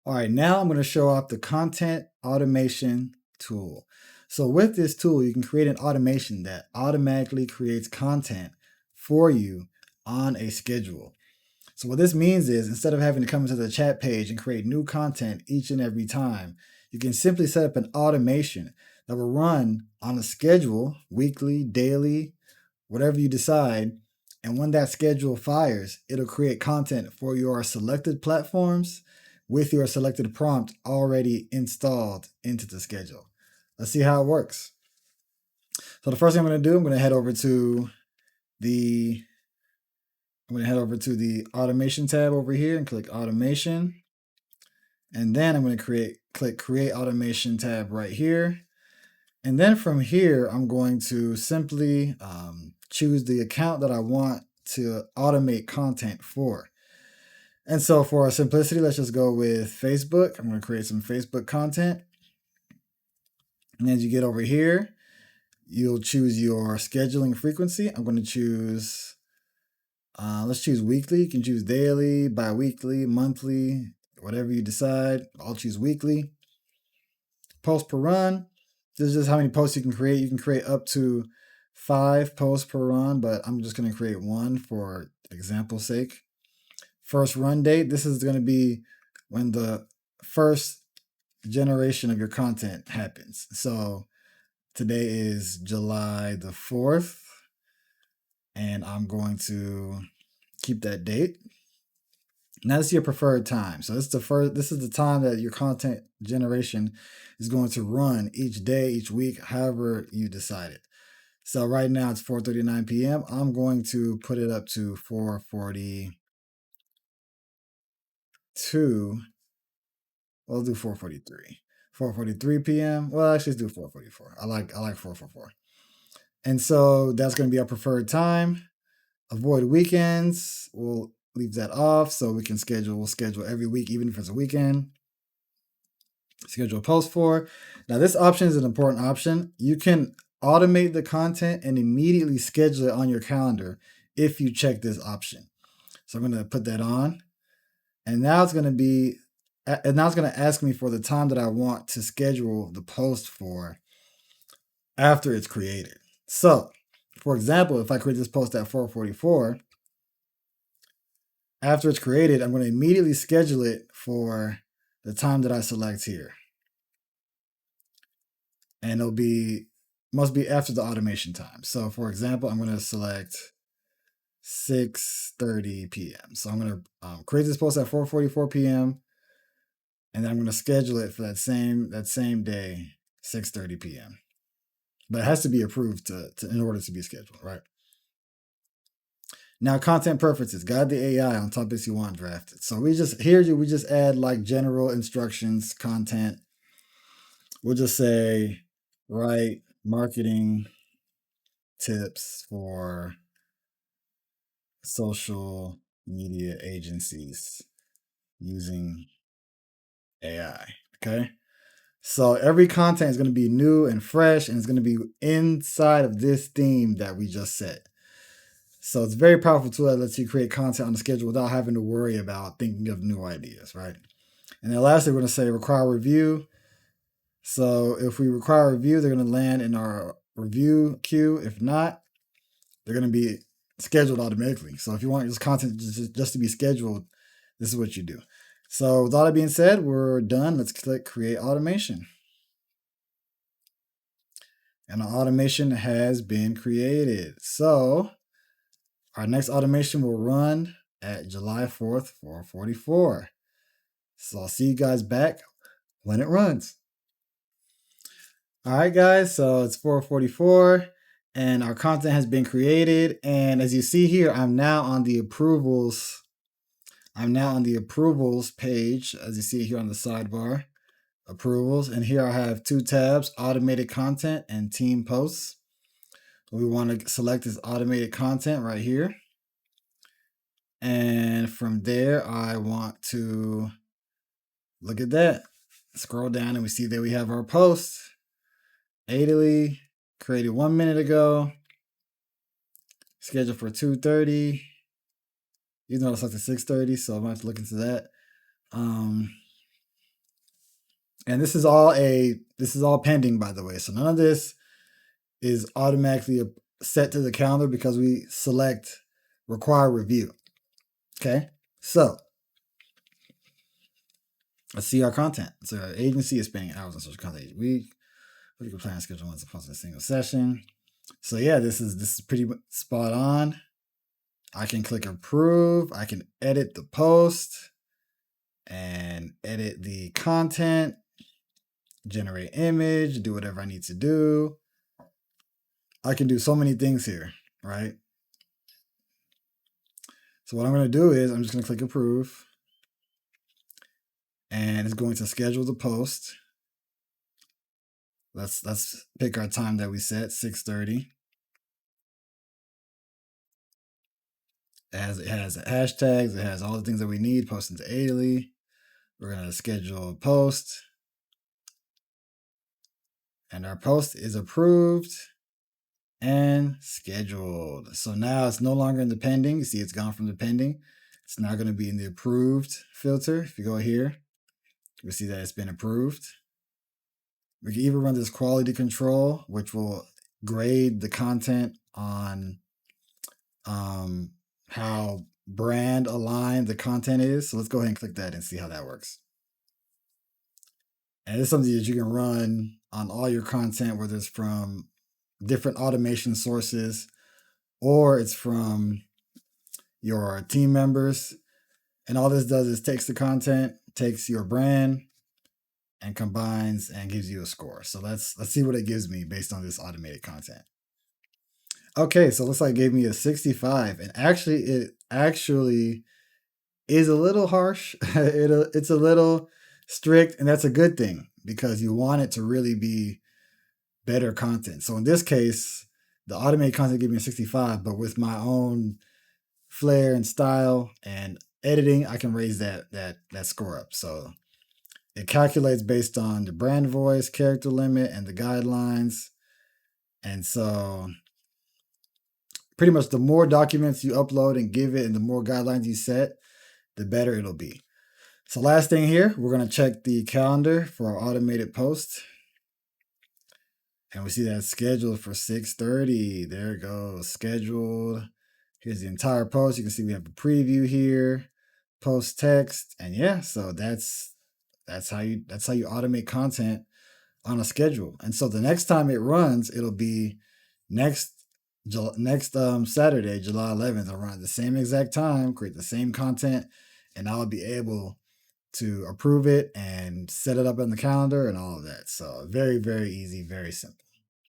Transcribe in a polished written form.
All right, now I'm going to show off the content automation tool. So with this tool, you can create an automation that automatically creates content for you on a schedule. So what this means is instead of having to come into the chat page and create new content each and every time, you can simply set up an automation that will run on a schedule, weekly, daily, whatever you decide. And when that schedule fires, it'll create content for your selected platforms with your selected prompt already installed into the schedule. Let's see how it works. So the first thing I'm going to do, I'm going to head over to the automation tab over here and click automation. And then I'm going to click create automation tab right here. And then from here, I'm going to simply choose the account that I want to automate content for. And so for simplicity, let's just go with Facebook. I'm going to create some Facebook content. And as you get over here, you'll choose your scheduling frequency. I'm going to choose, let's choose weekly. You can choose daily, bi-weekly, monthly, whatever you decide. I'll choose weekly. Post per run. This is just how many posts you can create. You can create up to 5 posts per run, but I'm just going to create 1 for example's sake. First run date. This is going to be when the first generation of your content happens. So today is July the 4th, and I'm going to keep that date. Now this is your preferred time. So this is the time that your content generation is going to run each day, each week, however you decide it. So right now it's 4:39 p.m. I'm going to put it up to 4:42. We'll do 4:43. 4:43 p.m. Well, actually, let's do 4:44. I like 4:44. And so that's going to be our preferred time. Avoid weekends. We'll leave that off so we'll schedule every week, even if it's a weekend. Schedule a post for. Now, this option is an important option. You can automate the content and immediately schedule it on your calendar if you check this option. So I'm going to put that on. And now it's going to ask me for the time that I want to schedule the post for after it's created. So, for example, if I create this post at 4:44, after it's created, I'm going to immediately schedule it for the time that I select here. And must be after the automation time. So, for example, I'm going to select 6:30 p.m. So I'm going to create this post at 4:44 p.m. and then I'm going to schedule it for that same day, 6:30 p.m. But it has to be approved in order to be scheduled, right? Now, content preferences, guide the AI on topics you want drafted. So we just add like general instructions, content. We'll just say, write marketing tips for social media agencies using AI. Okay. So every content is going to be new and fresh, and it's going to be inside of this theme that we just set. So it's a very powerful tool that lets you create content on the schedule without having to worry about thinking of new ideas, right? And then lastly, we're going to say require review. So if we require a review, they're going to land in our review queue. If not, they're going to be scheduled automatically. So if you want this content just to be scheduled, this is what you do. So with all that being said, we're done. Let's click create automation. And our automation has been created. So our next automation will run at July 4th, 4:44. So I'll see you guys back when it runs. All right, guys, so it's 4:44 and our content has been created. And as you see here, I'm now on the approvals page, as you see here on the sidebar, approvals. And here I have 2 tabs, automated content and team posts. What we want to select is automated content right here. And from there, I want to look at that. Scroll down and we see that we have our post. Aidelly, created 1 minute ago. Scheduled for 2:30. Even though it's like 6:30, so I'm going to have to look into that. And this is all pending, by the way. So none of this is automatically set to the calendar because we select require review. Okay, so let's see our content. So our agency is spending hours on social content each week. We can plan a schedule once upon a single session. So yeah, this is pretty spot on. I can click approve. I can edit the post and edit the content, generate image, do whatever I need to do. I can do so many things here, right? So what I'm going to do is I'm just going to click approve, and it's going to schedule the post. Let's pick our time that we set, 6:30. It has hashtags. It has all the things that we need. Post into Aidelly. We're going to schedule a post. And our post is approved and scheduled. So now it's no longer in the pending. You see it's gone from the pending. It's now going to be in the approved filter. If you go here, you'll see that it's been approved. We can even run this quality control, which will grade the content on how brand aligned the content is. So let's go ahead and click that and see how that works. And it's something that you can run on all your content, whether it's from different automation sources or it's from your team members. And all this does is takes the content, takes your brand, and combines and gives you a score. So let's see what it gives me based on this automated content. Okay, so it looks like it gave me a 65, and it actually is a little harsh. It's a little strict, and that's a good thing because you want it to really be better content. So in this case, the automated content gave me a 65, but with my own flair and style and editing, I can raise that score up. So it calculates based on the brand voice, character limit, and the guidelines. And so pretty much the more documents you upload and give it and the more guidelines you set, the better it'll be. So last thing here, we're going to check the calendar for our automated post. And we see that it's scheduled for 6:30. There it goes, scheduled. Here's the entire post. You can see we have a preview here, post text, and yeah, so that's how you automate content on a schedule. And so the next time it runs, it'll be next Saturday, July 11th. I'll run at the same exact time, create the same content, and I'll be able to approve it and set it up on the calendar and all of that. So very, very easy, very simple.